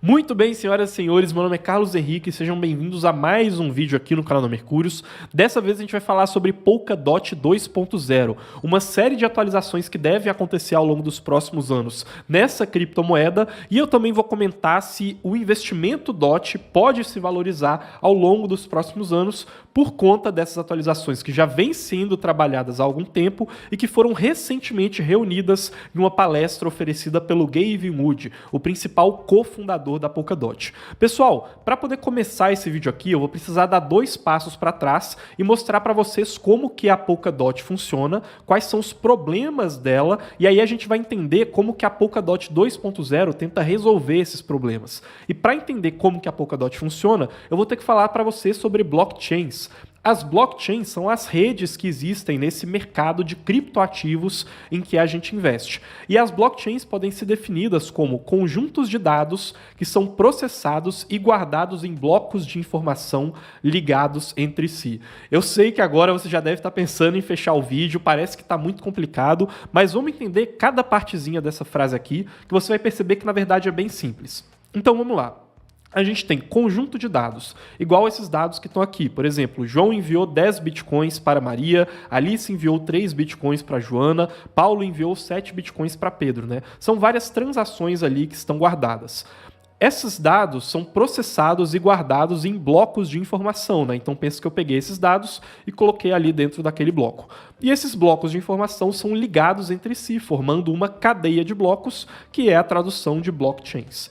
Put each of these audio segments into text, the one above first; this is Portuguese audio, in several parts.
Muito bem, senhoras e senhores, meu nome é Carlos Henrique, sejam bem-vindos a mais um vídeo aqui no canal da Mercúrios. Dessa vez a gente vai falar sobre Polkadot 2.0, uma série de atualizações que devem acontecer ao longo dos próximos anos nessa criptomoeda, e eu também vou comentar se o investimento DOT pode se valorizar ao longo dos próximos anos por conta dessas atualizações que já vêm sendo trabalhadas há algum tempo e que foram recentemente reunidas em uma palestra oferecida pelo Gavin Wood, o principal cofundador da Polkadot. Pessoal, para poder começar esse vídeo aqui, eu vou precisar dar 2 passos para trás e mostrar para vocês como que a Polkadot funciona, quais são os problemas dela, e aí a gente vai entender como que a Polkadot 2.0 tenta resolver esses problemas. E para entender como que a Polkadot funciona, eu vou ter que falar para vocês sobre blockchains. As blockchains são as redes que existem nesse mercado de criptoativos em que a gente investe. E as blockchains podem ser definidas como conjuntos de dados que são processados e guardados em blocos de informação ligados entre si. Eu sei que agora você já deve estar pensando em fechar o vídeo, parece que está muito complicado, mas vamos entender cada partezinha dessa frase aqui, que você vai perceber que na verdade é bem simples. Então vamos lá. A gente tem conjunto de dados, igual esses dados que estão aqui. Por exemplo, João enviou 10 bitcoins para Maria, Alice enviou 3 bitcoins para Joana, Paulo enviou 7 bitcoins para Pedro, né? São várias transações ali que estão guardadas. Esses dados são processados e guardados em blocos de informação, né? Então pensa que eu peguei esses dados e coloquei ali dentro daquele bloco. E esses blocos de informação são ligados entre si, formando uma cadeia de blocos, que é a tradução de blockchains.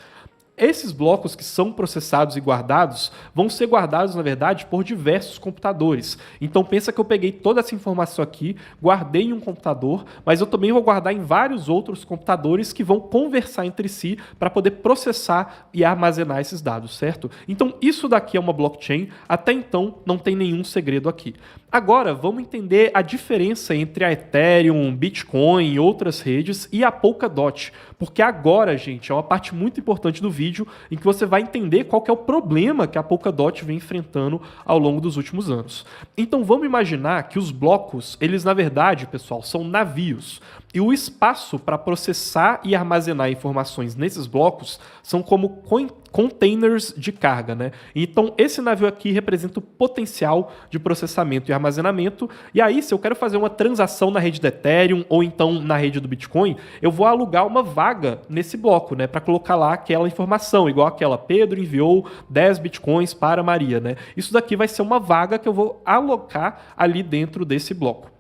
Esses blocos que são processados e guardados vão ser guardados, na verdade, por diversos computadores. Então pensa que eu peguei toda essa informação aqui, guardei em um computador, mas eu também vou guardar em vários outros computadores que vão conversar entre si para poder processar e armazenar esses dados, certo? Então isso daqui é uma blockchain, até então não tem nenhum segredo aqui. Agora vamos entender a diferença entre a Ethereum, Bitcoin e outras redes e a Polkadot, porque agora, gente, é uma parte muito importante do vídeo em que você vai entender qual que é o problema que a Polkadot vem enfrentando ao longo dos últimos anos. Então vamos imaginar que os blocos, eles na verdade, pessoal, são navios. E o espaço para processar e armazenar informações nesses blocos são como containers de carga, né? Então esse navio aqui representa o potencial de processamento e armazenamento. E aí, se eu quero fazer uma transação na rede do Ethereum ou então na rede do Bitcoin, eu vou alugar uma vaga nesse bloco, né? Para colocar lá aquela informação, igual aquela Pedro enviou 10 bitcoins para Maria, né? Isso daqui vai ser uma vaga que eu vou alocar ali dentro desse bloco.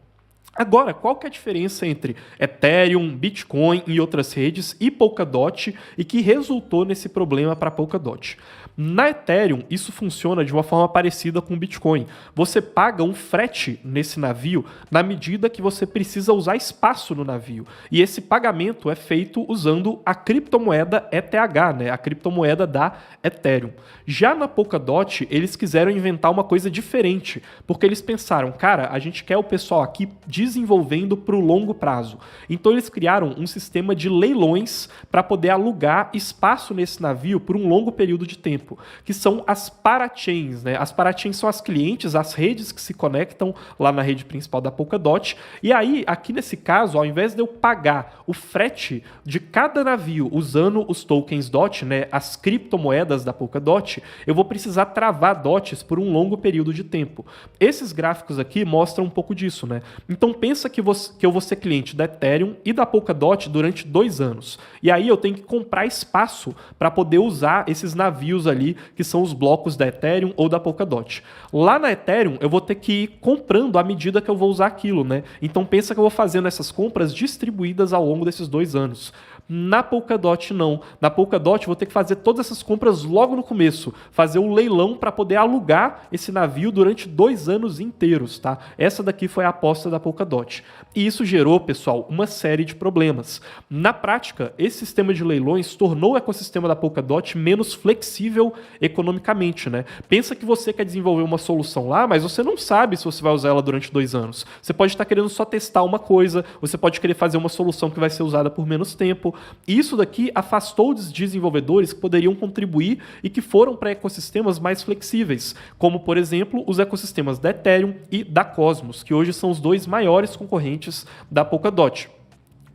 Agora, qual que é a diferença entre Ethereum, Bitcoin e outras redes e Polkadot e que resultou nesse problema para Polkadot? Na Ethereum, isso funciona de uma forma parecida com o Bitcoin. Você paga um frete nesse navio na medida que você precisa usar espaço no navio. E esse pagamento é feito usando a criptomoeda ETH, né? A criptomoeda da Ethereum. Já na Polkadot, eles quiseram inventar uma coisa diferente, porque eles pensaram, cara, a gente quer o pessoal aqui desenvolvendo para o longo prazo. Então eles criaram um sistema de leilões para poder alugar espaço nesse navio por um longo período de tempo, que são as parachains, né? As parachains são as clientes, as redes que se conectam lá na rede principal da Polkadot. E aí, aqui nesse caso, ao invés de eu pagar o frete de cada navio usando os tokens DOT, né, as criptomoedas da Polkadot, eu vou precisar travar DOTs por um longo período de tempo. Esses gráficos aqui mostram um pouco disso, né? Então pensa que eu vou ser cliente da Ethereum e da Polkadot durante 2 anos. E aí eu tenho que comprar espaço para poder usar esses navios ali, que são os blocos da Ethereum ou da Polkadot. Lá na Ethereum, eu vou ter que ir comprando à medida que eu vou usar aquilo, né? Então pensa que eu vou fazendo essas compras distribuídas ao longo desses 2 anos. Na Polkadot, não. Na Polkadot, eu vou ter que fazer todas essas compras logo no começo. Fazer um leilão para poder alugar esse navio durante 2 anos inteiros, tá? Essa daqui foi a aposta da Polkadot. E isso gerou, pessoal, uma série de problemas. Na prática, esse sistema de leilões tornou o ecossistema da Polkadot menos flexível economicamente, né? Pensa que você quer desenvolver uma solução lá, mas você não sabe se você vai usar ela durante 2 anos. Você pode estar querendo só testar uma coisa, você pode querer fazer uma solução que vai ser usada por menos tempo. E isso daqui afastou os desenvolvedores que poderiam contribuir e que foram para ecossistemas mais flexíveis, como, por exemplo, os ecossistemas da Ethereum e da Cosmos, que hoje são os 2 maiores concorrentes da Polkadot.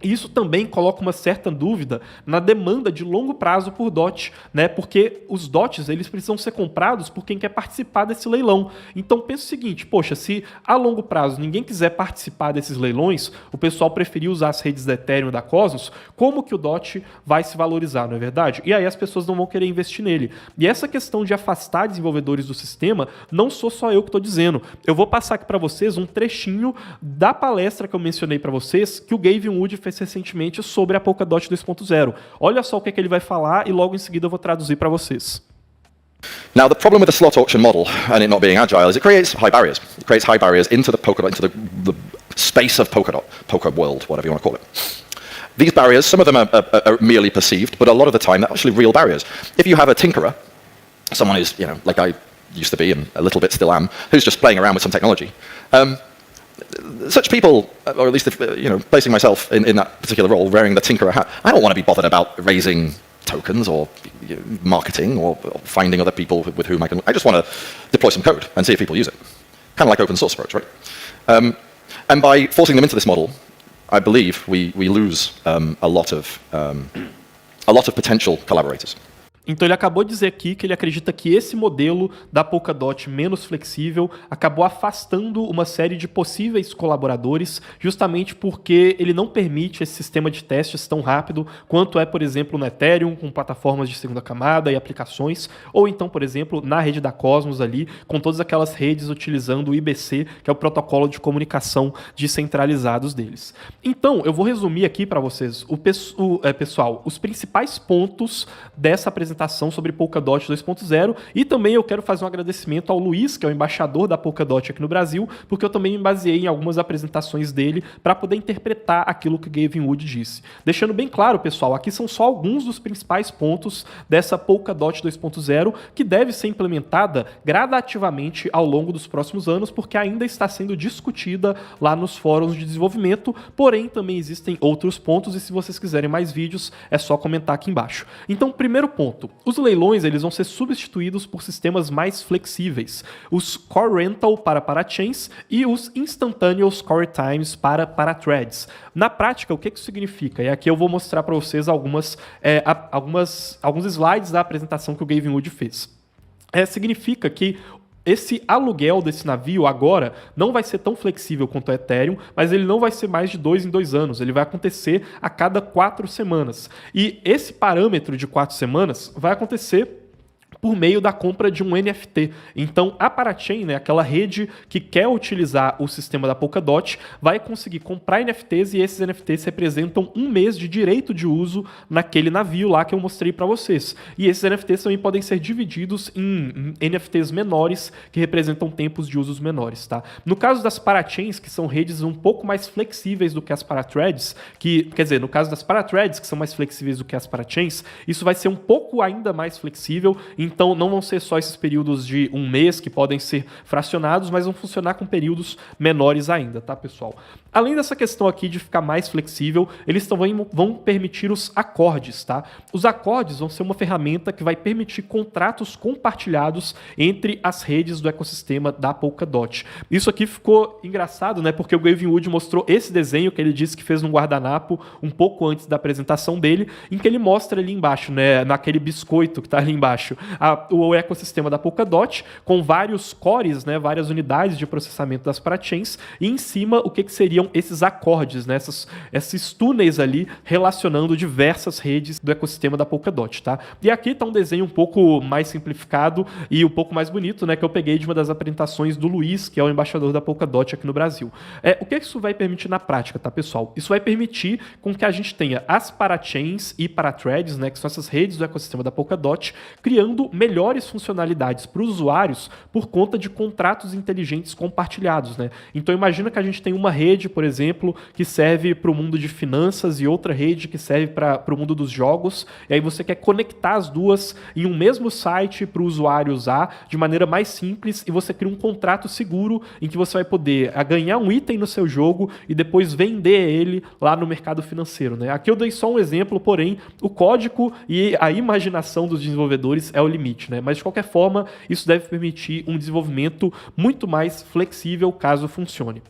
E isso também coloca uma certa dúvida na demanda de longo prazo por DOT, né? Porque os DOTs eles precisam ser comprados por quem quer participar desse leilão. Então pensa o seguinte, poxa, se a longo prazo ninguém quiser participar desses leilões, o pessoal preferir usar as redes da Ethereum e da Cosmos, como que o DOT vai se valorizar, não é verdade? E aí as pessoas não vão querer investir nele. E essa questão de afastar desenvolvedores do sistema, não sou só eu que estou dizendo. Eu vou passar aqui para vocês um trechinho da palestra que eu mencionei para vocês, que o Gavin Wood fez recentemente sobre a Polkadot 2.0. Olha só o que ele vai falar e logo em seguida eu vou traduzir para vocês. Now, the problem with the slot auction model and it not being agile is it creates high barriers. It creates high barriers into the Polkadot, into the space of Polkadot, Polka world, whatever you want to call it. These barriers, some of them are merely perceived, but a lot of the time they're actually real barriers. If you have a tinkerer, someone who's, like I used to be and a little bit still am, who's just playing around with some technology, such people, or at least if, placing myself in that particular role, wearing the tinkerer hat, I don't want to be bothered about raising tokens or marketing or finding other people with whom I just want to deploy some code and see if people use it. Kind of like open source approach, right? And by forcing them into this model, I believe we lose a lot of potential collaborators. Então ele acabou de dizer aqui que ele acredita que esse modelo da Polkadot menos flexível acabou afastando uma série de possíveis colaboradores, justamente porque ele não permite esse sistema de testes tão rápido quanto é, por exemplo, no Ethereum, com plataformas de segunda camada e aplicações, ou então, por exemplo, na rede da Cosmos ali, com todas aquelas redes utilizando o IBC, que é o protocolo de comunicação descentralizados deles. Então, eu vou resumir aqui para vocês, pessoal, os principais pontos dessa apresentação sobre Polkadot 2.0 e também eu quero fazer um agradecimento ao Luiz, que é o embaixador da Polkadot aqui no Brasil, porque eu também me baseei em algumas apresentações dele para poder interpretar aquilo que o Gavin Wood disse. Deixando bem claro, pessoal, aqui são só alguns dos principais pontos dessa Polkadot 2.0 que deve ser implementada gradativamente ao longo dos próximos anos, porque ainda está sendo discutida lá nos fóruns de desenvolvimento, porém também existem outros pontos e se vocês quiserem mais vídeos é só comentar aqui embaixo. Então, primeiro ponto, os leilões eles vão ser substituídos por sistemas mais flexíveis, os Core Rental para parachains e os Instantaneous Core Times para parathreads. Na prática, o que isso significa? E aqui eu vou mostrar para vocês alguns slides da apresentação que o Gavin Wood fez. Significa que esse aluguel desse navio agora não vai ser tão flexível quanto o Ethereum, mas ele não vai ser mais de 2 em 2 anos. Ele vai acontecer a cada 4 semanas. E esse parâmetro de 4 semanas vai acontecer por meio da compra de um NFT. Então, a Parachain, né, aquela rede que quer utilizar o sistema da Polkadot, vai conseguir comprar NFTs e esses NFTs representam 1 mês de direito de uso naquele navio lá que eu mostrei para vocês. E esses NFTs também podem ser divididos em NFTs menores que representam tempos de usos menores, tá? No caso das Parachains, que são redes um pouco mais flexíveis do que as Parathreads, no caso das Parathreads, que são mais flexíveis do que as Parachains, isso vai ser um pouco ainda mais flexível. Então, não vão ser só esses períodos de 1 mês que podem ser fracionados, mas vão funcionar com períodos menores ainda, tá, pessoal? Além dessa questão aqui de ficar mais flexível, eles também vão permitir os acordes, tá? Os acordes vão ser uma ferramenta que vai permitir contratos compartilhados entre as redes do ecossistema da Polkadot. Isso aqui ficou engraçado, né? Porque o Gavin Wood mostrou esse desenho que ele disse que fez num guardanapo um pouco antes da apresentação dele, em que ele mostra ali embaixo, né? Naquele biscoito que tá ali embaixo, o ecossistema da Polkadot, com vários cores, né, várias unidades de processamento das parachains, e em cima o que seriam esses acordes, né, esses túneis ali relacionando diversas redes do ecossistema da Polkadot, tá? E aqui está um desenho um pouco mais simplificado e um pouco mais bonito, né, que eu peguei de uma das apresentações do Luiz, que é o embaixador da Polkadot aqui no Brasil. O que isso vai permitir na prática, tá, pessoal? Isso vai permitir com que a gente tenha as parachains e parathreads, né, que são essas redes do ecossistema da Polkadot, criando melhores funcionalidades para os usuários por conta de contratos inteligentes compartilhados, né? Então imagina que a gente tem uma rede, por exemplo, que serve para o mundo de finanças e outra rede que serve para o mundo dos jogos, e aí você quer conectar as duas em um mesmo site para o usuário usar de maneira mais simples e você cria um contrato seguro em que você vai poder ganhar um item no seu jogo e depois vender ele lá no mercado financeiro, né? Aqui eu dei só um exemplo, porém o código e a imaginação dos desenvolvedores é o limite, né? Mas de qualquer forma, isso deve permitir um desenvolvimento muito mais flexível caso funcione.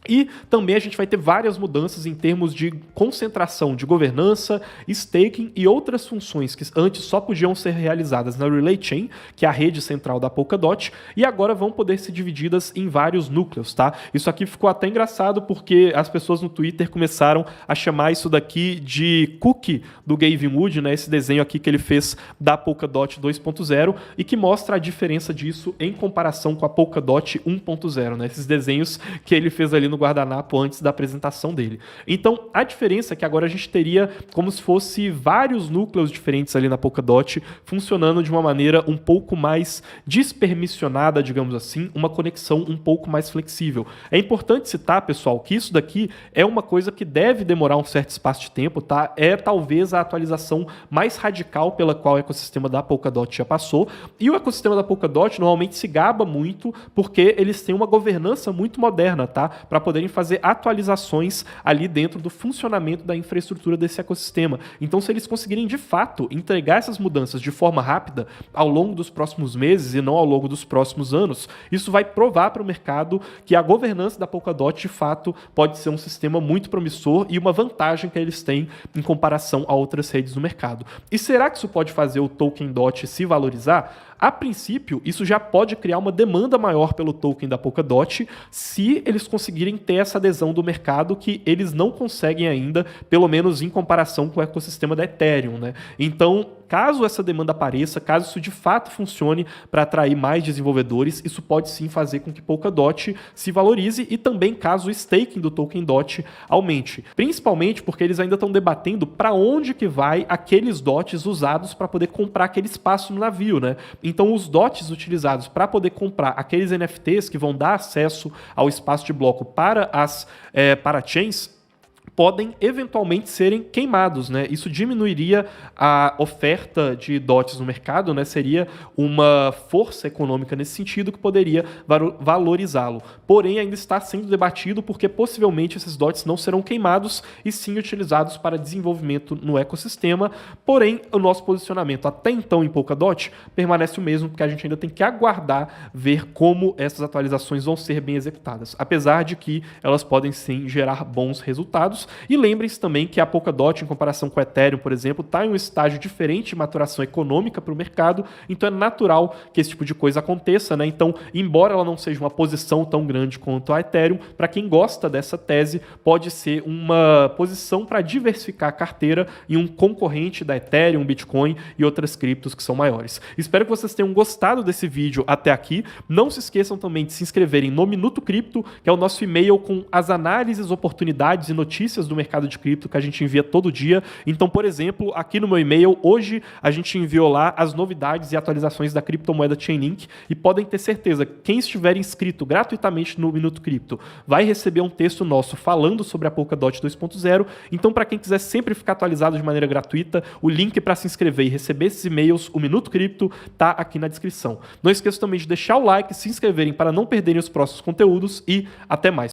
E também a gente vai ter várias mudanças em termos de concentração de governança, staking e outras funções que antes só podiam ser realizadas na Relay Chain, que é a rede central da Polkadot, e agora vão poder ser divididas em vários núcleos, tá? Isso aqui ficou até engraçado porque as pessoas no Twitter começaram a chamar isso daqui de cookie do Gavin Wood, né? Esse desenho aqui que ele fez da Polkadot 2.0 e que mostra a diferença disso em comparação com a Polkadot 1.0, né? Esses desenhos que ele fez ali no guardanapo antes da apresentação dele. Então, a diferença é que agora a gente teria como se fosse vários núcleos diferentes ali na Polkadot funcionando de uma maneira um pouco mais despermissionada, digamos assim, uma conexão um pouco mais flexível. É importante citar, pessoal, que isso daqui é uma coisa que deve demorar um certo espaço de tempo, tá? É talvez a atualização mais radical pela qual o ecossistema da Polkadot já passou, e o ecossistema da Polkadot normalmente se gaba muito porque eles têm uma governança muito moderna, tá? Para poderem fazer atualizações ali dentro do funcionamento da infraestrutura desse ecossistema. Então, se eles conseguirem, de fato, entregar essas mudanças de forma rápida ao longo dos próximos meses e não ao longo dos próximos anos, isso vai provar para o mercado que a governança da Polkadot, de fato, pode ser um sistema muito promissor e uma vantagem que eles têm em comparação a outras redes do mercado. E será que isso pode fazer o token DOT se valorizar? A princípio, isso já pode criar uma demanda maior pelo token da Polkadot se eles conseguirem ter essa adesão do mercado que eles não conseguem ainda, pelo menos em comparação com o ecossistema da Ethereum, né? Então, caso essa demanda apareça, caso isso de fato funcione para atrair mais desenvolvedores, isso pode sim fazer com que Polkadot se valorize e também caso o staking do token DOT aumente. Principalmente porque eles ainda estão debatendo para onde que vai aqueles DOTs usados para poder comprar aquele espaço no navio, né? Então os DOTs utilizados para poder comprar aqueles NFTs que vão dar acesso ao espaço de bloco para as parachains podem eventualmente serem queimados, né? Isso diminuiria a oferta de DOTs no mercado, né? Seria uma força econômica nesse sentido que poderia valorizá-lo. Porém, ainda está sendo debatido porque possivelmente esses DOTs não serão queimados e sim utilizados para desenvolvimento no ecossistema. Porém, o nosso posicionamento até então em Polkadot permanece o mesmo, porque a gente ainda tem que aguardar ver como essas atualizações vão ser bem executadas. Apesar de que elas podem sim gerar bons resultados. E lembrem-se também que a Polkadot, em comparação com o Ethereum, por exemplo, está em um estágio diferente de maturação econômica para o mercado, então é natural que esse tipo de coisa aconteça, né? Então, embora ela não seja uma posição tão grande quanto a Ethereum, para quem gosta dessa tese, pode ser uma posição para diversificar a carteira em um concorrente da Ethereum, Bitcoin e outras criptos que são maiores. Espero que vocês tenham gostado desse vídeo até aqui. Não se esqueçam também de se inscreverem no Minuto Cripto, que é o nosso e-mail com as análises, oportunidades e notícias do mercado de cripto que a gente envia todo dia. Então, por exemplo, aqui no meu e-mail, hoje a gente enviou lá as novidades e atualizações da criptomoeda Chainlink e podem ter certeza, quem estiver inscrito gratuitamente no Minuto Cripto vai receber um texto nosso falando sobre a Polkadot 2.0. Então, para quem quiser sempre ficar atualizado de maneira gratuita, o link para se inscrever e receber esses e-mails, o Minuto Cripto, tá aqui na descrição. Não esqueçam também de deixar o like, se inscreverem para não perderem os próximos conteúdos e até mais.